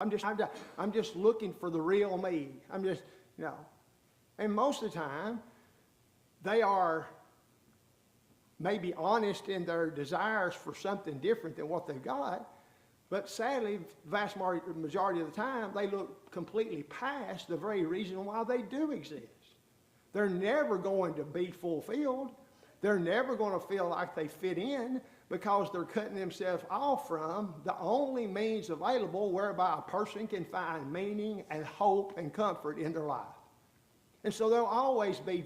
I'm just looking for the real me. I'm just, you know. And most of the time, they are maybe honest in their desires for something different than what they've got, but sadly, vast majority of the time, they look completely past the very reason why they do exist. They're never going to be fulfilled. They're never going to feel like they fit in because they're cutting themselves off from the only means available whereby a person can find meaning and hope and comfort in their life. And so they'll always be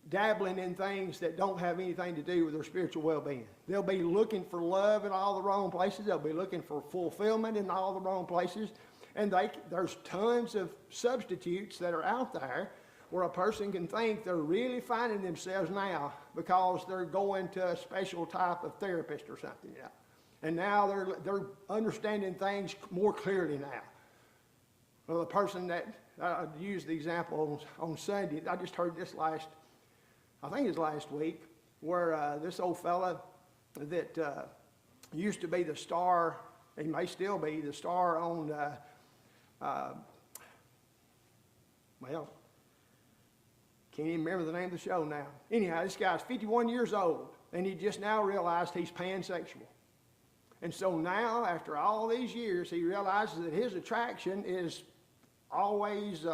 dabbling in things that don't have anything to do with their spiritual well-being. They'll be looking for love in all the wrong places. They'll be looking for fulfillment in all the wrong places. And there's tons of substitutes that are out there where a person can think they're really finding themselves now because they're going to a special type of therapist or something. Yeah. And now they're understanding things more clearly now. Well, the person that I used the example on Sunday, I just heard this I think it was last week, where this old fella that used to be the star, he may still be the star on, well, can't even remember the name of the show now. Anyhow, this guy's 51 years old, and he just now realized he's pansexual. And so now, after all these years, he realizes that his attraction is always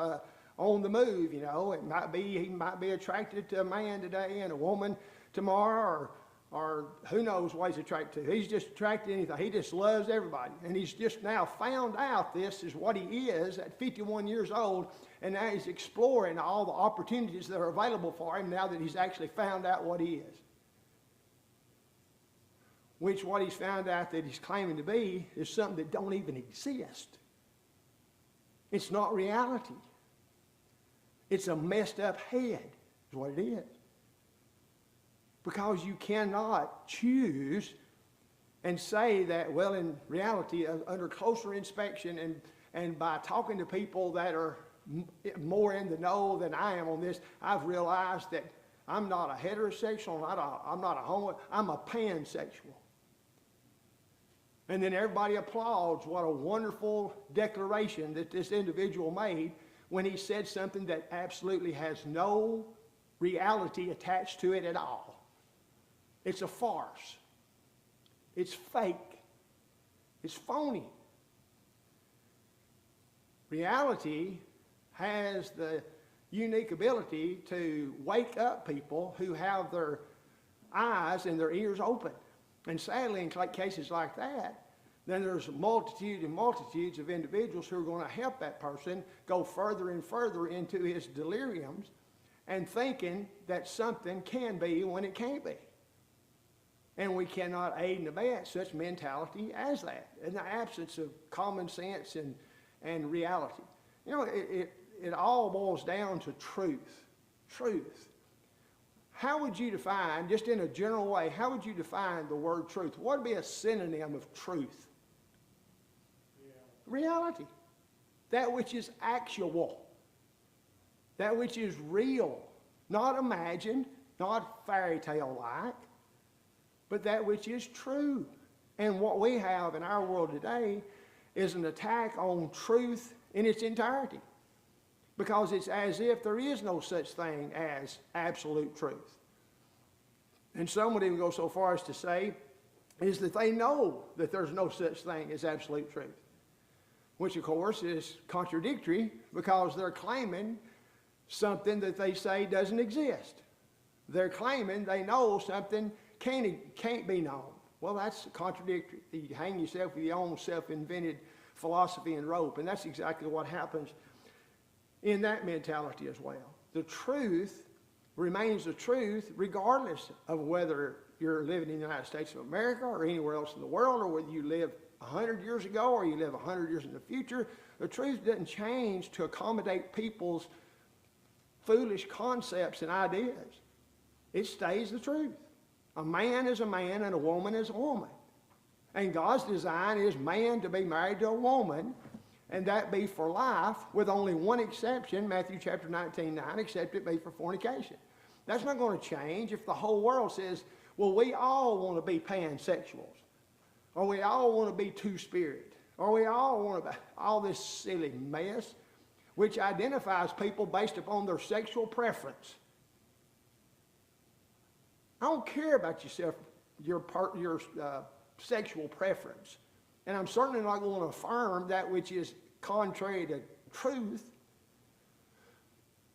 on the move, you know. He might be attracted to a man today and a woman tomorrow, or who knows what he's attracted to. He's just attracted to anything. He just loves everybody. And he's just now found out this is what he is at 51 years old, and now he's exploring all the opportunities that are available for him now that he's actually found out what he is. Which what he's found out that he's claiming to be is something that don't even exist. It's not reality. It's a messed up head, is what it is. Because you cannot choose and say that, well, in reality, under closer inspection and by talking to people that are more in the know than I am on this, I've realized that I'm not a heterosexual, I'm not a homo, I'm a pansexual. And then everybody applauds what a wonderful declaration that this individual made when he said something that absolutely has no reality attached to it at all. It's a farce. It's fake. It's phony. Reality has the unique ability to wake up people who have their eyes and their ears open. And sadly, in cases like that, then there's multitudes and multitudes of individuals who are going to help that person go further and further into his deliriums and thinking that something can be when it can't be. And we cannot aid and abet such mentality as that in the absence of common sense and reality. You know, it all boils down to truth. Truth. How would you define, just in a general way, how would you define the word truth? What would be a synonym of truth? Reality. That which is actual. That which is real. Not imagined, not fairy tale like, but that which is true. And what we have in our world today is an attack on truth in its entirety. Because it's as if there is no such thing as absolute truth. And some would even go so far as to say is that they know that there's no such thing as absolute truth. Which, of course, is contradictory because they're claiming something that they say doesn't exist. They're claiming they know something can't be known. Well, that's contradictory. You hang yourself with your own self-invented philosophy and rope, and that's exactly what happens in that mentality as well. The truth remains the truth regardless of whether you're living in the United States of America or anywhere else in the world, or whether you live 100 years ago or you live 100 years in the future. The truth doesn't change to accommodate people's foolish concepts and ideas. It stays the truth. A man is a man and a woman is a woman. And God's design is man to be married to a woman, and that be for life, with only one exception, Matthew chapter 19:9, except it be for fornication. That's not going to change if the whole world says, well, we all want to be pansexuals, or we all want to be two-spirit, Or we all want all this silly mess, which identifies people based upon their sexual preference. I don't care about your sexual preference. And I'm certainly not going to affirm that which is contrary to truth.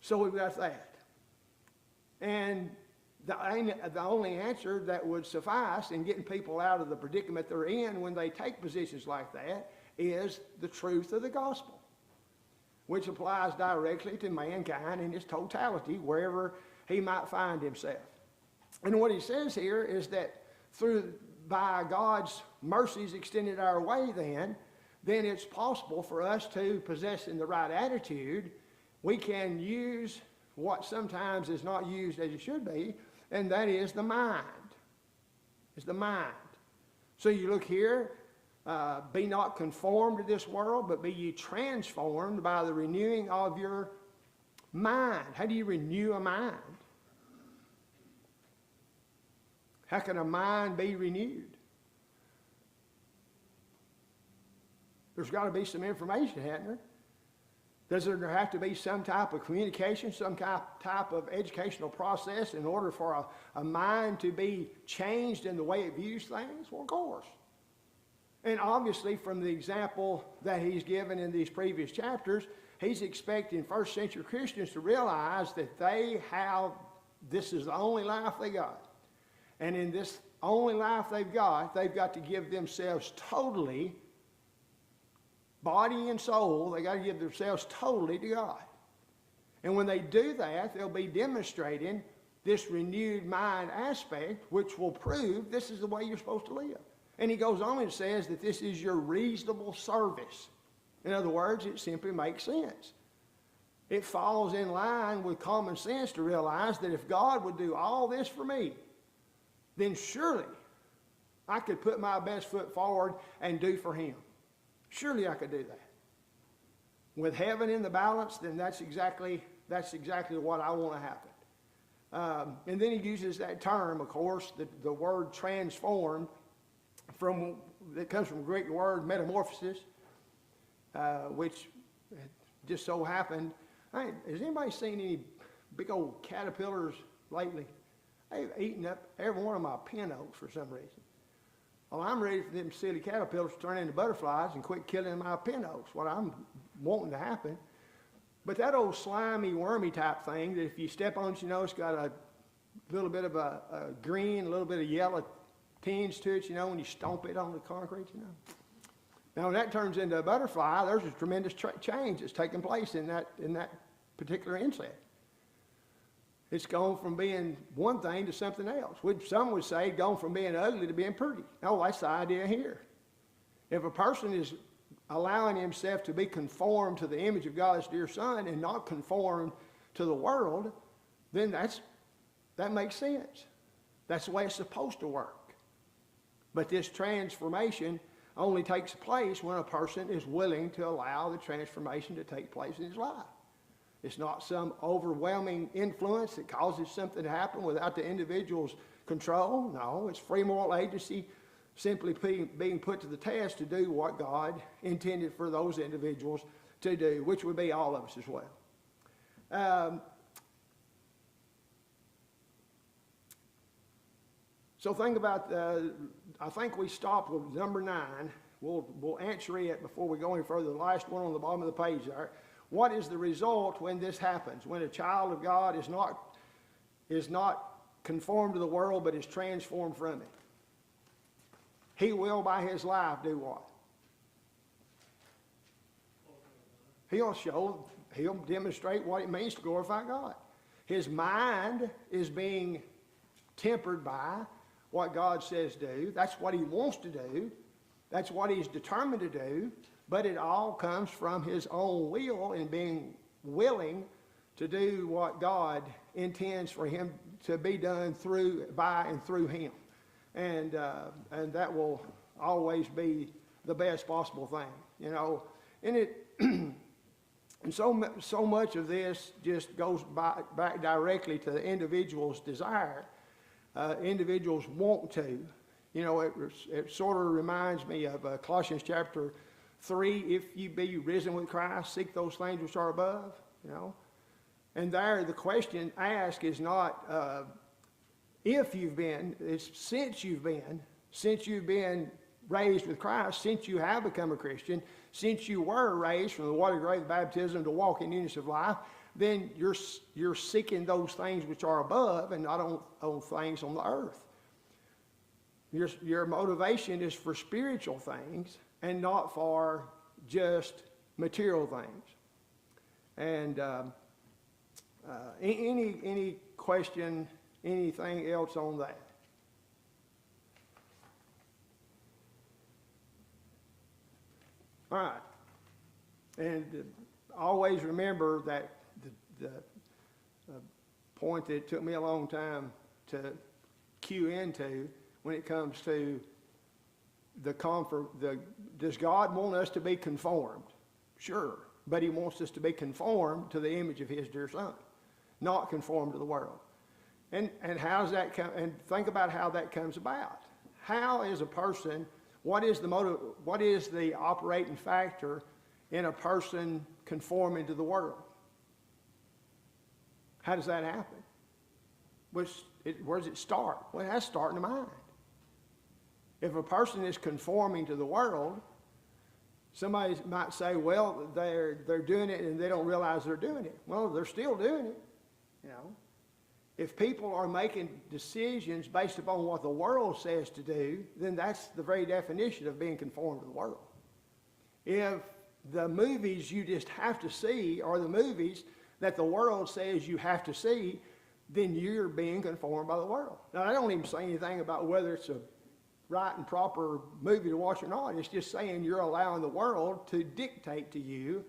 So we've got that. And the only answer that would suffice in getting people out of the predicament they're in when they take positions like that is the truth of the gospel, which applies directly to mankind in its totality, wherever he might find himself. And what he says here is that by God's mercies extended our way, then it's possible for us to, possessing the right attitude, we can use what sometimes is not used as it should be, and that is the mind. It's the mind. So you look here, be not conformed to this world, but be ye transformed by the renewing of your mind. How do you renew a mind? How can a mind be renewed? There's got to be some information, hasn't there? Does there have to be some type of communication, some type of educational process in order for a mind to be changed in the way it views things? Well, of course. And obviously, from the example that he's given in these previous chapters, he's expecting first century Christians to realize that this is the only life they got. And in this only life they've got to give themselves totally, body and soul, they got to give themselves totally to God. And when they do that, they'll be demonstrating this renewed mind aspect, which will prove this is the way you're supposed to live. And he goes on and says that this is your reasonable service. In other words, it simply makes sense. It falls in line with common sense to realize that if God would do all this for me, then surely I could put my best foot forward and do for him. Surely I could do that. With heaven in the balance, then that's exactly what I want to happen. And then he uses that term, of course, the word transformed, that comes from the Greek word metamorphosis, which just so happened. Has anybody seen any big old caterpillars lately? They've eaten up every one of my pin oaks for some reason. Well, I'm ready for them silly caterpillars to turn into butterflies and quit killing my pin oaks, what I'm wanting to happen. But that old slimy, wormy type thing that if you step on it, it's got a little bit of a green, a little bit of yellow tinge to it, when you stomp it on the concrete, Now, when that turns into a butterfly, there's a tremendous change that's taking place in that particular insect. It's gone from being one thing to something else, which some would say gone from being ugly to being pretty. No, that's the idea here. If a person is allowing himself to be conformed to the image of God's dear Son and not conformed to the world, then that makes sense. That's the way it's supposed to work. But this transformation only takes place when a person is willing to allow the transformation to take place in his life. It's not some overwhelming influence that causes something to happen without the individual's control. No, it's free moral agency simply being put to the test to do what God intended for those individuals to do, which would be all of us as well. So think about, I think we stopped with number 9. We'll answer it before we go any further. The last one on the bottom of the page there. What is the result when this happens? When a child of God is not conformed to the world, but is transformed from it. He will, by his life, do what? He'll demonstrate what it means to glorify God. His mind is being tempered by what God says do. That's what he wants to do. That's what he's determined to do. But it all comes from his own will and being willing to do what God intends for him to be done by and through him. And that will always be the best possible thing, And so much of this just goes back directly to the individual's desire. Individuals want to. It sort of reminds me of Colossians chapter 3, if you be risen with Christ, seek those things which are above, you know. And there, the question asked is not if you've been, it's since you've been raised with Christ, since you have become a Christian, since you were raised from the water of grace baptism to walk in newness of life, then you're seeking those things which are above and not on things on the earth. Your motivation is for spiritual things and not for just material things. And any question, anything else on that? All right. And always remember that the point that it took me a long time to cue into when it comes to does God want us to be conformed? Sure. But he wants us to be conformed to the image of his dear son, not conformed to the world. And how does that come? And think about how that comes about. How is a person, what is the operating factor in a person conforming to the world? How does that happen? Where does it start? Well, it has to start in the mind. If a person is conforming to the world, somebody might say, well, they're doing it and they don't realize they're doing it. Well, they're still doing it, you know. If people are making decisions based upon what the world says to do, then that's the very definition of being conformed to the world. If the movies you just have to see are the movies that the world says you have to see, then you're being conformed by the world. Now, I don't even say anything about whether it's a right and proper movie to watch or not. It's just saying you're allowing the world to dictate to you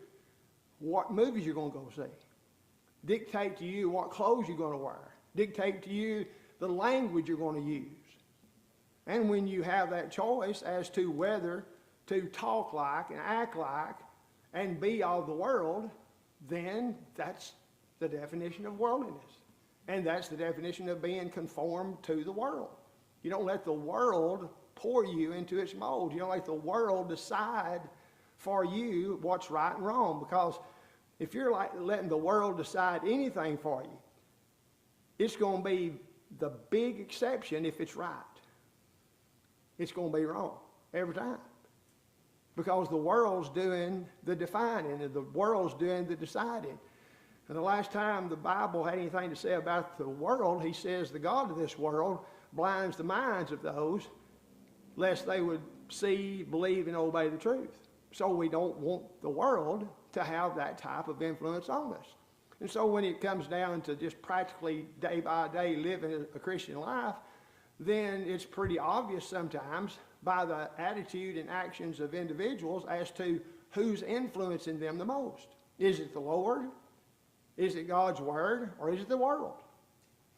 what movies you're going to go see. Dictate to you what clothes you're going to wear. Dictate to you the language you're going to use. And when you have that choice as to whether to talk like and act like and be of the world, then that's the definition of worldliness. And that's the definition of being conformed to the world. You don't let the world pour you into its mold. You don't let the world decide for you what's right and wrong. Because if you're like letting the world decide anything for you, it's going to be the big exception if it's right. It's going to be wrong every time. Because the world's doing the defining and the world's doing the deciding. And the last time the Bible had anything to say about the world, he says the God of this world blinds the minds of those lest they would see, believe, and obey the truth. So we don't want the world to have that type of influence on us. And so when it comes down to just practically day by day living a Christian life, then it's pretty obvious sometimes by the attitude and actions of individuals as to who's influencing them the most. Is it the Lord? Is it God's Word? Or is it the world?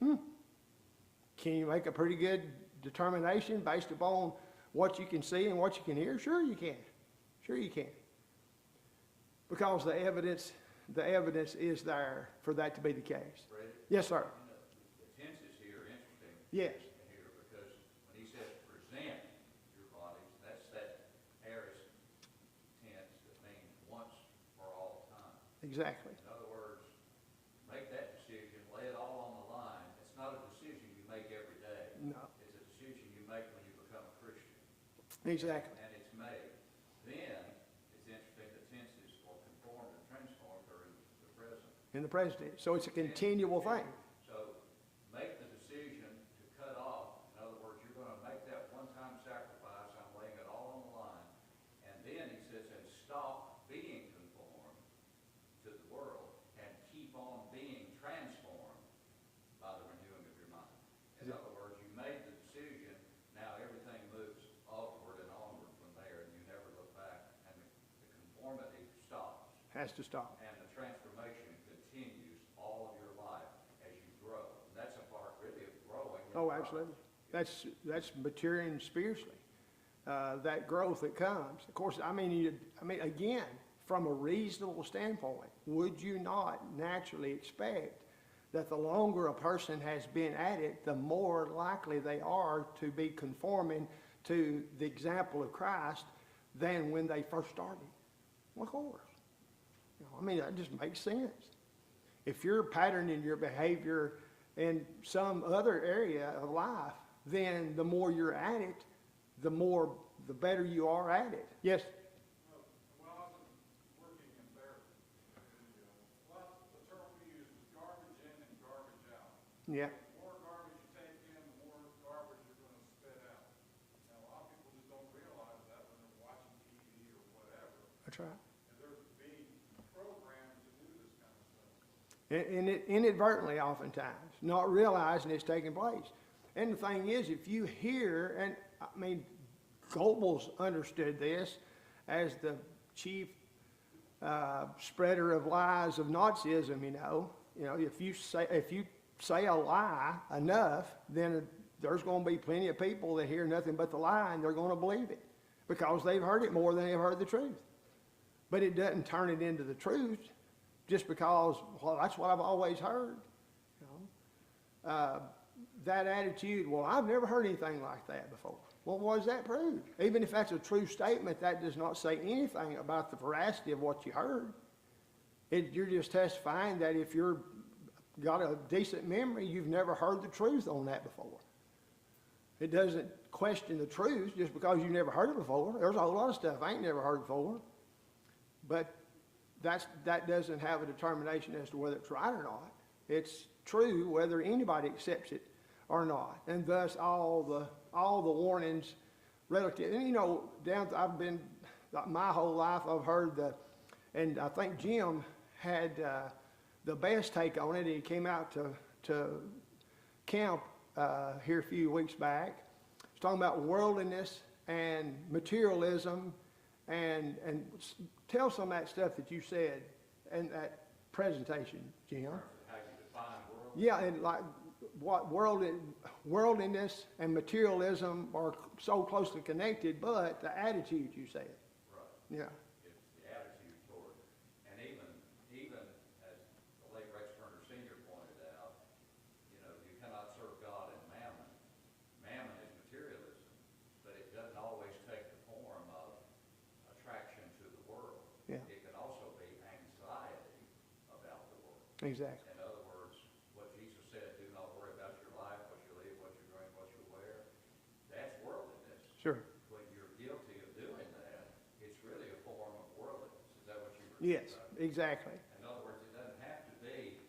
Can you make a pretty good determination based upon what you can see and what you can hear? Sure you can. Sure you can. Because the evidence is there for that to be the case. Freddie? Yes, sir. The tenses here are interesting. Yes. Here, because when he says present your bodies, that's that aorist tense that means once for all time. Exactly. In other words, make that decision, lay it all on the line. It's not a decision you make every day. No. It's a decision you make when you become a Christian. Exactly. And it's made. Then it's interesting the tenses for conformed and transformed are in the present. In the present. So it's a continual thing. So make the decision to cut off. In other words, you're going to make that one-time sacrifice. I'm laying it all on the line. And then he says, and stop being conformed to the world and keep on being transformed by the renewing of your mind. In other words, you made the decision. Now everything moves upward and onward from there, and you never look back. And the conformity stops. Has to stop. And the transformation continues all of your life as you grow. And that's a part really of growing. Oh, absolutely. That's maturing spiritually. That growth that comes. Of course, I mean, again, from a reasonable standpoint, would you not naturally expect that the longer a person has been at it, the more likely they are to be conforming to the example of Christ than when they first started. Well, of course. You know, I mean, that just makes sense. If you're patterning your behavior in some other area of life, then the more you're at it, the better you are at it. Yes? When I was working in therapy, the term we use is garbage in and garbage out. Yeah, The more garbage you take in, the more garbage you're going to spit out. And a lot of people just don't realize that when they're watching TV or whatever. that's right. And they're being programmed to do this kind of stuff. Inadvertently oftentimes, not realizing it's taking place. And the thing is, if you hear, and I mean, Goebbels understood this as the chief spreader of lies of Nazism, you know, if you say a lie enough, then there's going to be plenty of people that hear nothing but the lie and they're going to believe it because they've heard it more than they've heard the truth. But it doesn't turn it into the truth just because, well, that's what I've always heard. You know? That attitude, well, I've never heard anything like that before. Well, what does that prove? Even if that's a true statement, that does not say anything about the veracity of what you heard. You're just testifying that if you're got a decent memory, you've never heard the truth on that before. It doesn't question the truth just because you've never heard it before. There's a whole lot of stuff I ain't never heard before. But that doesn't have a determination as to whether it's right or not. It's true whether anybody accepts it or not. And thus all the warnings relative. And you know, I've been, my whole life I've heard and I think Jim had the best take on it. He came out to camp here a few weeks back. He's talking about worldliness and materialism and tell some of that stuff that you said in that presentation, Jim. How you define world? Yeah, and like what worldliness and materialism are so closely connected, but the attitude you said. Right. Yeah. It's the attitude toward it. And even as the late Rex Turner Sr. pointed out, you know, you cannot serve God and mammon. Mammon is materialism, but it doesn't always take the form of attraction to the world. Yeah. It can also be anxiety about the world. Exactly. In other words, what Jesus said, do not worry about your life, what you live, what you drink, what you wear. That's worldliness. Sure. When you're guilty of doing that, it's really a form of worldliness. Is that what you were Yes, saying? exactly. In other words, it doesn't have to be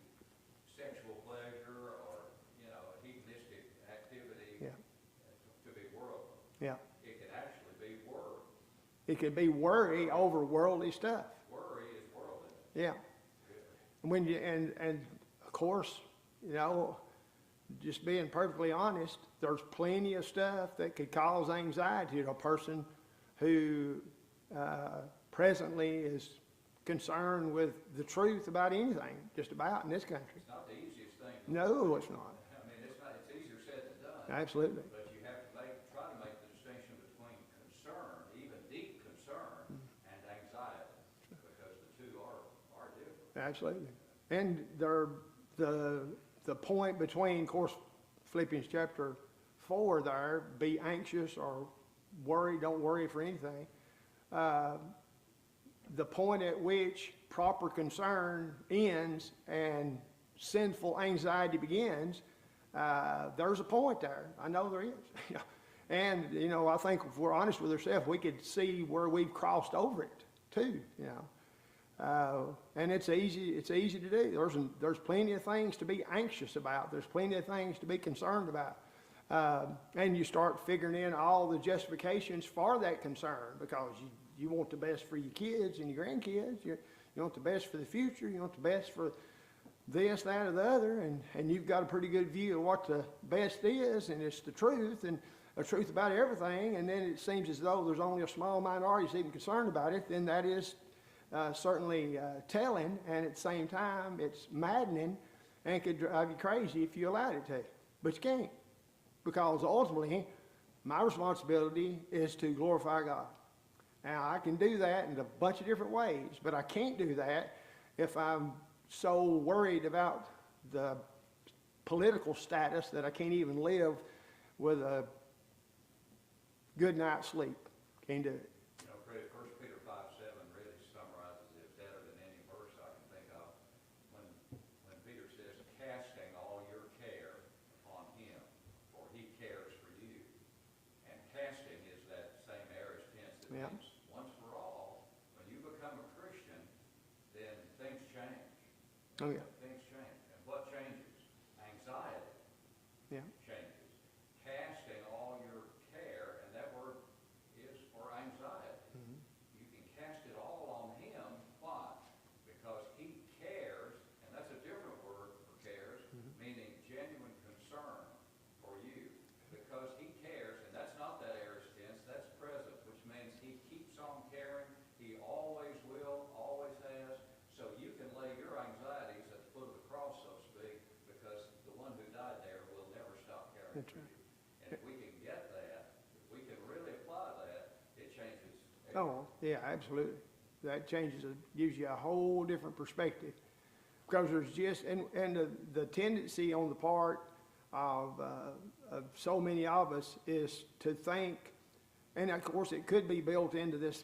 sexual pleasure or, you know, a hedonistic activity Yeah. to be worldly. Yeah. It can actually be worry. It could be worry over worldly stuff. Worry is worldliness. Yeah. When you and of course, you know, just being perfectly honest, there's plenty of stuff that could cause anxiety to a person who presently is concerned with the truth about anything, just about in this country. It's not the easiest thing. to No, it's not. I mean, it's easier said than done. Absolutely. But you have to try to make the distinction between concern, even deep concern, and anxiety, because the two are different. Absolutely. And the point between, of course, Philippians chapter 4 there, be anxious or worry, don't worry for anything. The point at which proper concern ends and sinful anxiety begins, there's a point there. I know there is. And, you know, I think if we're honest with ourselves, we could see where we've crossed over it too, you know. And it's easy to do. There's plenty of things to be anxious about. There's plenty of things to be concerned about. And you start figuring in all the justifications for that concern because you want the best for your kids and your grandkids. You want the best for the future. You want the best for this, that, or the other. And you've got a pretty good view of what the best is, and it's the truth, and the truth about everything. And then it seems as though there's only a small minority that's even concerned about it. Then that is certainly telling, and at the same time, it's maddening and could drive you crazy if you allowed it to. But you can't, because ultimately, my responsibility is to glorify God. Now, I can do that in a bunch of different ways, but I can't do that if I'm so worried about the political status that I can't even live with a good night's sleep. Can't do it. You know, Freddie, Oh, yeah. Things change. And what changes? Anxiety Yeah. changes. Casting all your care, and that word is for anxiety. Mhm. You can cast it all on him. Why? Because he cares, and that's a different word for cares, meaning genuine concern for you. Because he cares, and that's not that aorist tense, that's present, which means he keeps on caring. He always will, always has. So you can lay your anxieties at the foot of the cross, so to speak, because the one who died there will never stop caring That's for right. you. And if we can get that, if we can really apply that, it changes everything. Oh, yeah, absolutely. That changes, gives you a whole different perspective. Because there's just, and the tendency on the part of so many of us is to think, and of course it could be built into this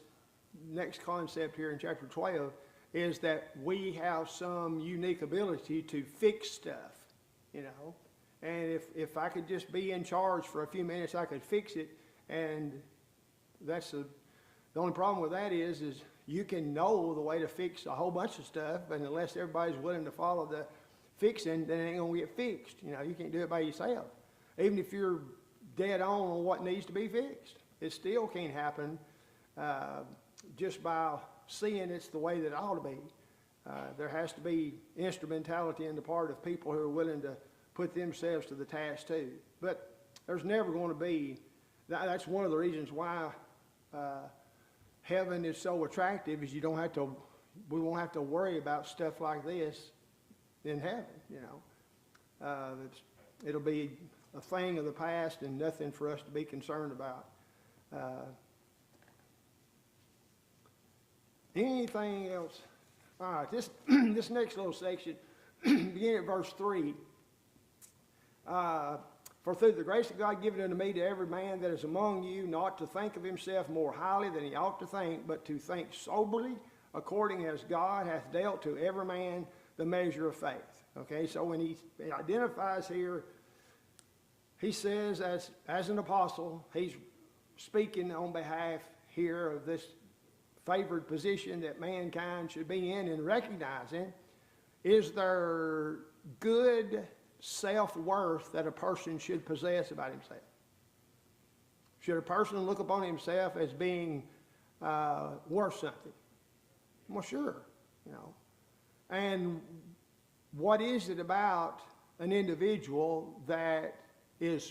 next concept here in chapter 12, is that we have some unique ability to fix stuff, you know. And if I could just be in charge for a few minutes, I could fix it. And that's the only problem with that is you can know the way to fix a whole bunch of stuff, but unless everybody's willing to follow the fixing, then it ain't gonna get fixed. You know, you can't do it by yourself. Even if you're dead on what needs to be fixed, it still can't happen just by seeing it's the way that it ought to be. There has to be instrumentality in the part of people who are willing to put themselves to the task too. But there's never going to be, that's one of the reasons why heaven is so attractive, is we won't have to worry about stuff like this in heaven, you know. It'll be a thing of the past and nothing for us to be concerned about. Anything else? All right, this next little section, beginning at verse 3. For through the grace of God given unto me, to every man that is among you, not to think of himself more highly than he ought to think, but to think soberly, according as God hath dealt to every man the measure of faith. Okay, so when he identifies here, he says as an apostle, he's speaking on behalf here of this favored position that mankind should be in, and recognizing, is there good self-worth that a person should possess about himself? Should a person look upon himself as being worth something? Well, sure, you know. And what is it about an individual that is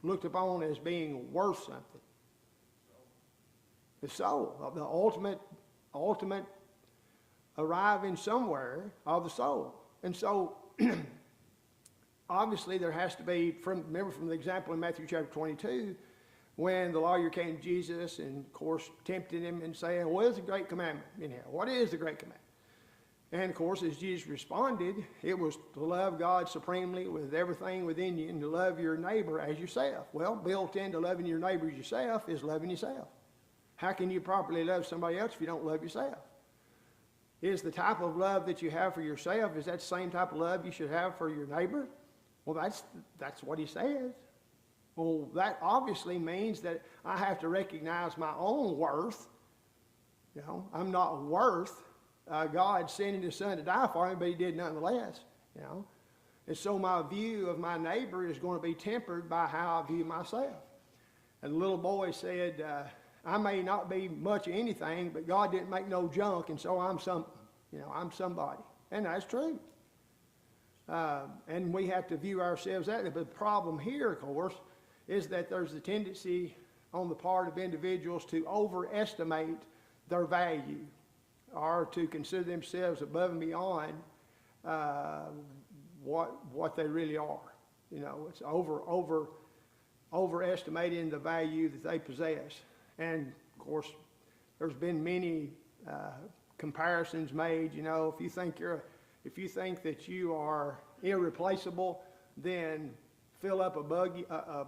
looked upon as being worth something? The soul, the ultimate arriving somewhere of the soul. And so, obviously there has to be, remember from the example in Matthew chapter 22, when the lawyer came to Jesus and, of course, tempted him and saying, what is the great commandment in here? What is the great commandment? And, of course, as Jesus responded, it was to love God supremely with everything within you and to love your neighbor as yourself. Well, built into loving your neighbor as yourself is loving yourself. How can you properly love somebody else if you don't love yourself? Is the type of love that you have for yourself, is that the same type of love you should have for your neighbor? Well, that's what he says. Well, that obviously means that I have to recognize my own worth. You know, I'm not worth God sending his son to die for me, but he did nonetheless, you know. And so my view of my neighbor is going to be tempered by how I view myself. And the little boy said, I may not be much of anything, but God didn't make no junk, and so I'm something. You know, I'm somebody. And that's true. And we have to view ourselves that way. But the problem here, of course, is that there's a tendency on the part of individuals to overestimate their value or to consider themselves above and beyond what they really are. You know, it's overestimating the value that they possess. And, of course, there's been many comparisons made. You know, if you think that you are irreplaceable, then fill up a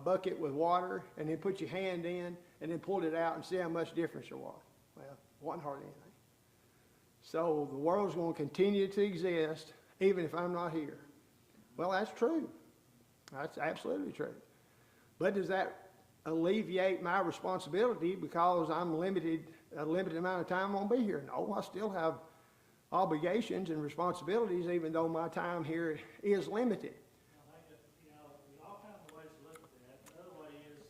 bucket with water and then put your hand in and then pull it out and see how much difference there was. Well, it wasn't hardly anything. So the world's going to continue to exist even if I'm not here. Well, that's true. That's absolutely true. But does that alleviate my responsibility because I'm a limited amount of time I'm going to be here? No, I still have obligations and responsibilities, even though my time here is limited. I think that, there's all kinds of ways to look at that. Another way is,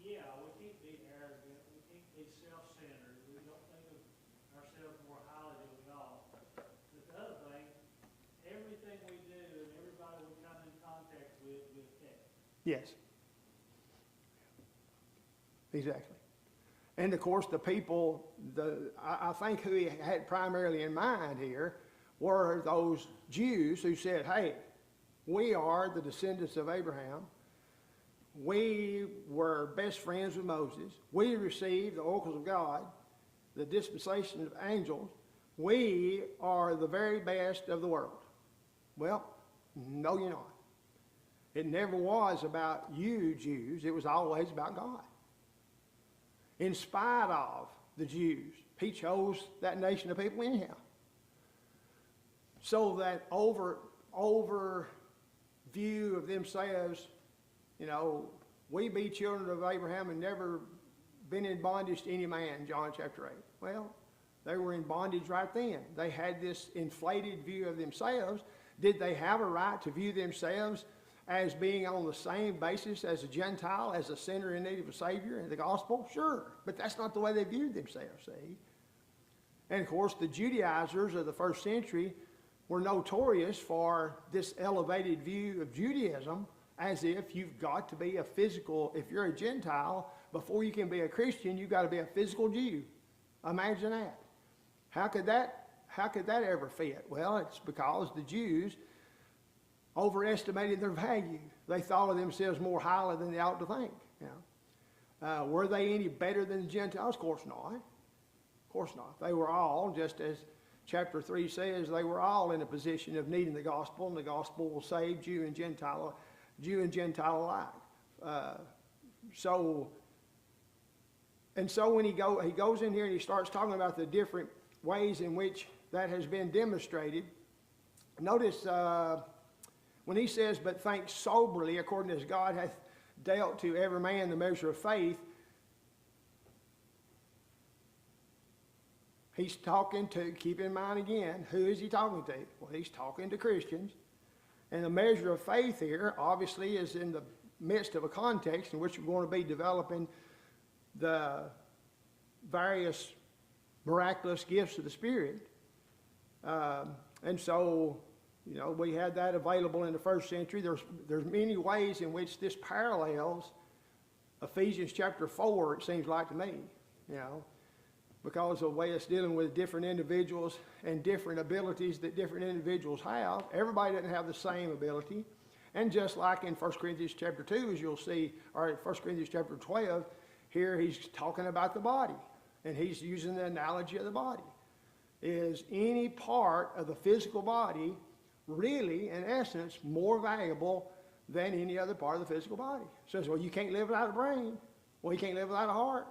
yeah, we can't be arrogant, we can't be self-centered, we don't think of ourselves more highly than we ought. But the other thing, everything we do and everybody we come in contact with, we affect. Yes. Exactly. And of course, the people, I think who he had primarily in mind here were those Jews who said, hey, we are the descendants of Abraham. We were best friends with Moses. We received the oracles of God, the dispensation of angels. We are the very best of the world. Well, no, you're not. It never was about you, Jews. It was always about God. In spite of the Jews, he chose that nation of people anyhow. So that over view of themselves, we be children of Abraham and never been in bondage to any man, John chapter 8. Well, they were in bondage right then. They had this inflated view of themselves. Did they have a right to view themselves as being on the same basis as a Gentile, as a sinner in need of a Savior in the gospel? Sure, but that's not the way they viewed themselves, see? And of course, the Judaizers of the first century were notorious for this elevated view of Judaism, as if you've got to be a physical, if you're a Gentile, before you can be a Christian, you've got to be a physical Jew. Imagine that. How could that ever fit? Well, it's because the Jews overestimated their value. They thought of themselves more highly than they ought to think. Were they any better than the Gentiles? Of course not. Of course not. They were all, just as chapter 3 says, they were all in a position of needing the gospel, and the gospel will save Jew and Gentile alike. So when he goes in here and he starts talking about the different ways in which that has been demonstrated, notice when he says, but think soberly, according as God hath dealt to every man the measure of faith, he's talking to, keep in mind again, who is he talking to? Well, he's talking to Christians. And the measure of faith here, obviously, is in the midst of a context in which we're going to be developing the various miraculous gifts of the Spirit. And so, we had that available in the first century. There's many ways in which this parallels Ephesians chapter 4, it seems like to me, because of the way it's dealing with different individuals and different abilities that different individuals have. Everybody doesn't have the same ability. And just like in 1 Corinthians chapter 2, as you'll see, or in 1 Corinthians chapter 12, here he's talking about the body. And he's using the analogy of the body. Is any part of the physical body really, in essence, more valuable than any other part of the physical body? Says, well, you can't live without a brain. Well, you can't live without a heart.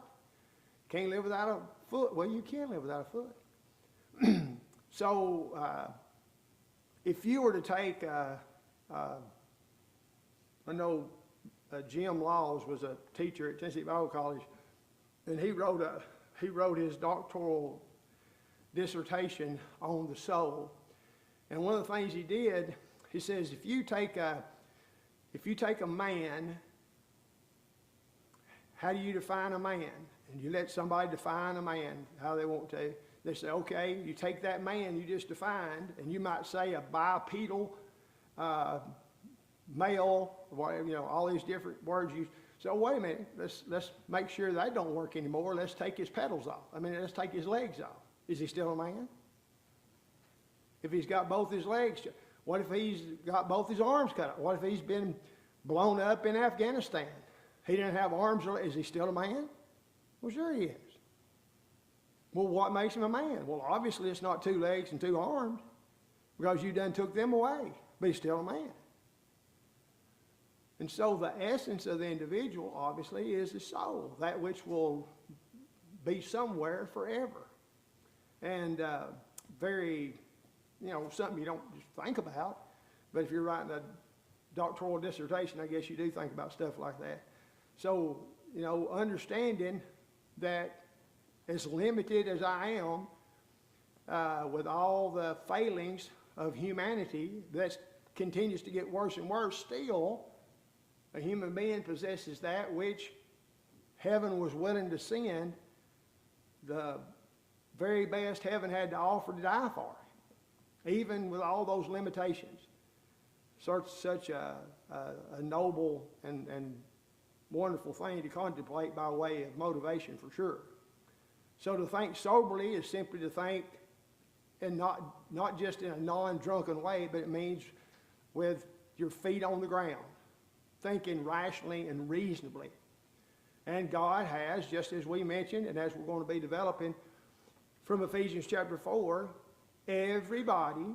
Can't live without a foot. Well, you can live without a foot. So, if you were to take, I know Jim Laws was a teacher at Tennessee Bible College, and he wrote his doctoral dissertation on the soul. And one of the things he did, he says, if you take a man, how do you define a man? And you let somebody define a man how they want to. They say, okay, you take that man you just defined, and you might say a bipedal male, all these different words used. So wait a minute, let's make sure that don't work anymore. Let's take his pedals off. Let's take his legs off. Is he still a man? If he's got both his legs, what if he's got both his arms cut off? What if he's been blown up in Afghanistan? He didn't have arms. Is he still a man? Well, sure he is. Well, what makes him a man? Well, obviously it's not 2 legs and 2 arms, because you done took them away, but he's still a man. And so the essence of the individual, obviously, is the soul, that which will be somewhere forever. And very, something you don't just think about, but if you're writing a doctoral dissertation, I guess you do think about stuff like that. So, understanding that as limited as I am, with all the failings of humanity that continues to get worse and worse, still a human being possesses that which heaven was willing to send the very best heaven had to offer to die for, even with all those limitations. Such a noble and wonderful thing to contemplate by way of motivation, for sure. So to think soberly is simply to think, and not just in a non-drunken way, but it means with your feet on the ground, thinking rationally and reasonably. And God has, just as we mentioned, and as we're going to be developing from Ephesians chapter 4, everybody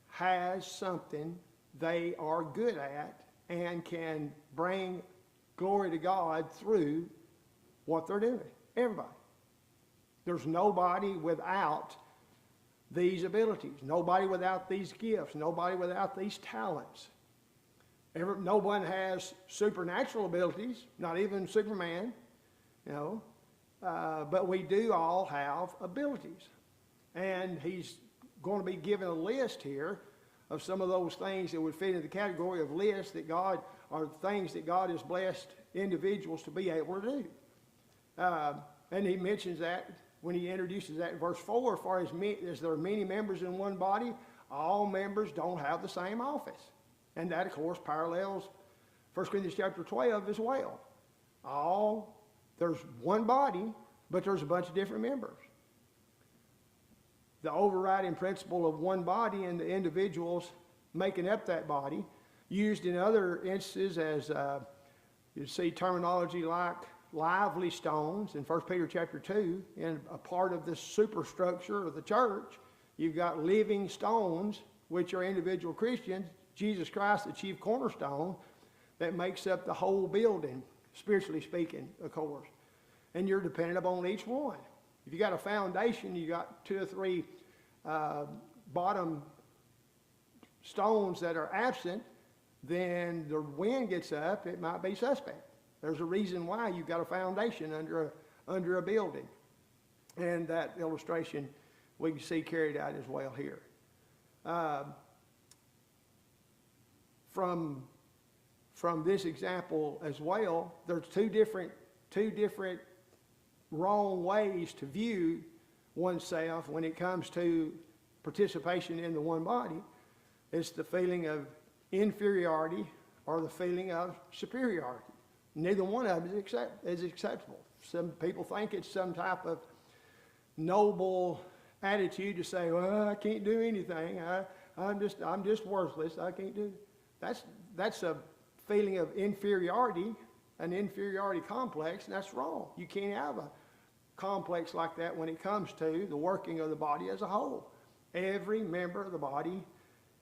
has something they are good at and can bring glory to God through what they're doing. Everybody. There's nobody without these abilities, nobody without these gifts, nobody without these talents. No one has supernatural abilities, not even Superman, you know, but we do all have abilities. And he's going to be given a list here of some of those things that would fit into the category of lists that God, or things that God has blessed individuals to be able to do. And he mentions that when he introduces that in verse 4, as far as there are many members in one body, all members don't have the same office. And that, of course, parallels 1 Corinthians chapter 12 as well. There's one body, but there's a bunch of different members. The overriding principle of one body and the individuals making up that body, used in other instances as you see terminology like lively stones in 1 Peter chapter 2, and a part of this superstructure of the church, you've got living stones, which are individual Christians, Jesus Christ, the chief cornerstone, that makes up the whole building, spiritually speaking, of course. And you're dependent upon each one. If you got a foundation, you got 2 or 3 bottom stones that are absent, then the wind gets up, it might be suspect. There's a reason why you've got a foundation under a building. And that illustration we can see carried out as well here. From this example as well, there's two different wrong ways to view oneself when it comes to participation in the one body. It's the feeling of inferiority or the feeling of superiority. Neither one of them is acceptable. Some people think it's some type of noble attitude to say, well, I can't do anything. I'm just worthless. I can't do. That's a feeling of inferiority, an inferiority complex, and that's wrong. You can't have a complex like that when it comes to the working of the body as a whole. Every member of the body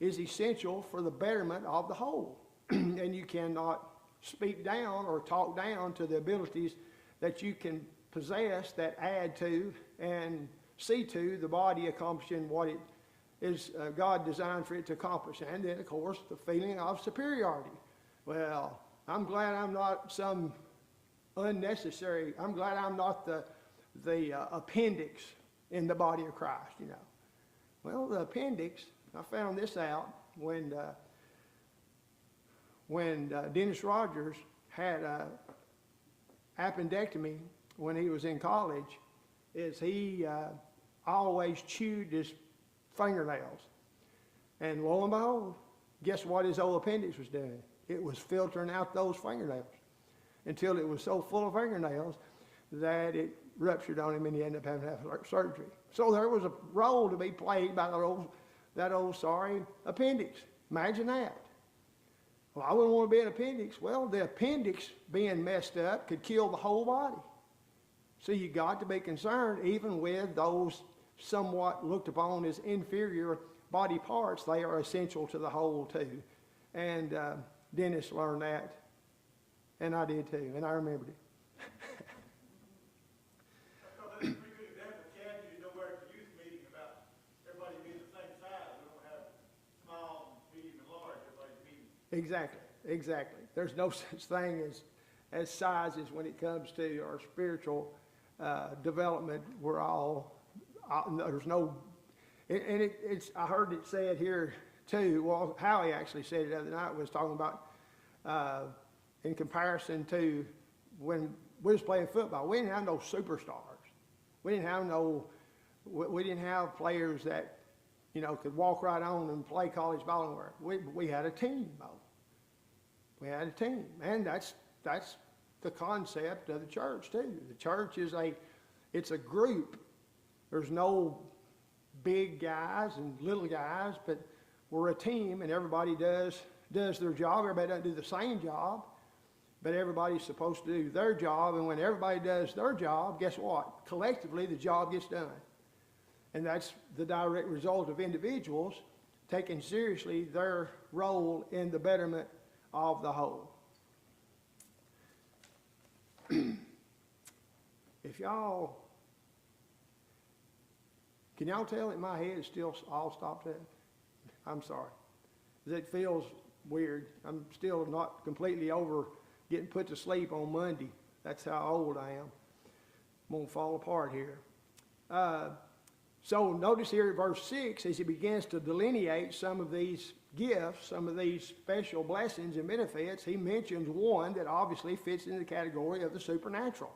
is essential for the betterment of the whole. And you cannot speak down or talk down to the abilities that you can possess that add to and see to the body accomplishing what it is God designed for it to accomplish. And then, of course, the feeling of superiority. Well, I'm glad I'm not some unnecessary, I'm glad I'm not the appendix in the body of Christ, you know. Well, the appendix, I found this out when Dennis Rogers had a appendectomy when he was in college, is he always chewed his fingernails. And lo and behold, guess what his old appendix was doing? It was filtering out those fingernails until it was so full of fingernails that it ruptured on him and he ended up having to have surgery. So there was a role to be played by that old sorry appendix. Imagine that. Well, I wouldn't want to be an appendix. Well, the appendix being messed up could kill the whole body. So you got to be concerned even with those somewhat looked upon as inferior body parts. They are essential to the whole too. And Dennis learned that, and I did too, and I remembered it. That's a pretty good example, Chad. You know where at the youth meeting about everybody being the same size. We don't have small, medium, and large. Everybody's medium. Exactly. There's no such thing as sizes when it comes to our spiritual development. There's no It's, I heard it said here too, well, Howie actually said it the other night, was talking about, in comparison to when we was playing football, we didn't have no superstars. We didn't have we didn't have players that, you know, could walk right on and play college ball anywhere. We had a team, though. We had a team, and that's the concept of the church too. The church is it's a group. There's no big guys and little guys, but we're a team, and everybody does their job. Everybody doesn't do the same job, but everybody's supposed to do their job, and when everybody does their job, guess what? Collectively, the job gets done. And that's the direct result of individuals taking seriously their role in the betterment of the whole. If y'all, can y'all tell that my head is still all stopped up? I'm sorry. It feels weird. I'm still not completely over getting put to sleep on Monday. That's how old I am. I'm going to fall apart here. So notice here at verse 6, as he begins to delineate some of these gifts, some of these special blessings and benefits, he mentions one that obviously fits in the category of the supernatural.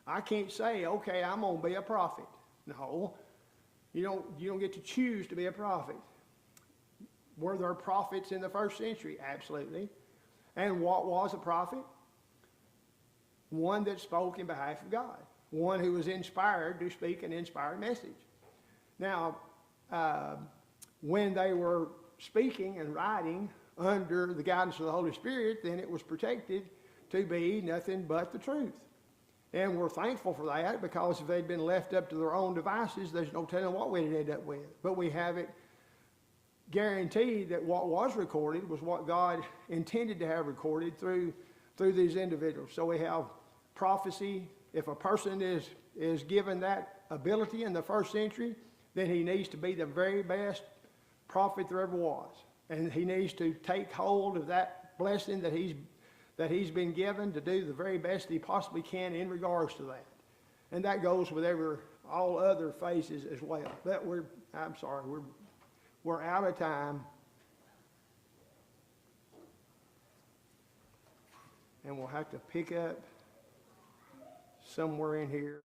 I can't say, okay, I'm going to be a prophet. No, you don't get to choose to be a prophet. Were there prophets in the first century? Absolutely. And what was a prophet? One that spoke in behalf of God. One who was inspired to speak an inspired message. Now, when they were speaking and writing under the guidance of the Holy Spirit, then it was protected to be nothing but the truth. And we're thankful for that, because if they'd been left up to their own devices, there's no telling what we'd end up with. But we have it guaranteed that what was recorded was what God intended to have recorded through these individuals. So we have prophecy. If a person is given that ability in the first century, then he needs to be the very best prophet there ever was. And he needs to take hold of that blessing that he's been given to do the very best he possibly can in regards to that. And that goes with all other phases as well. But I'm sorry, we're out of time. And we'll have to pick up somewhere in here.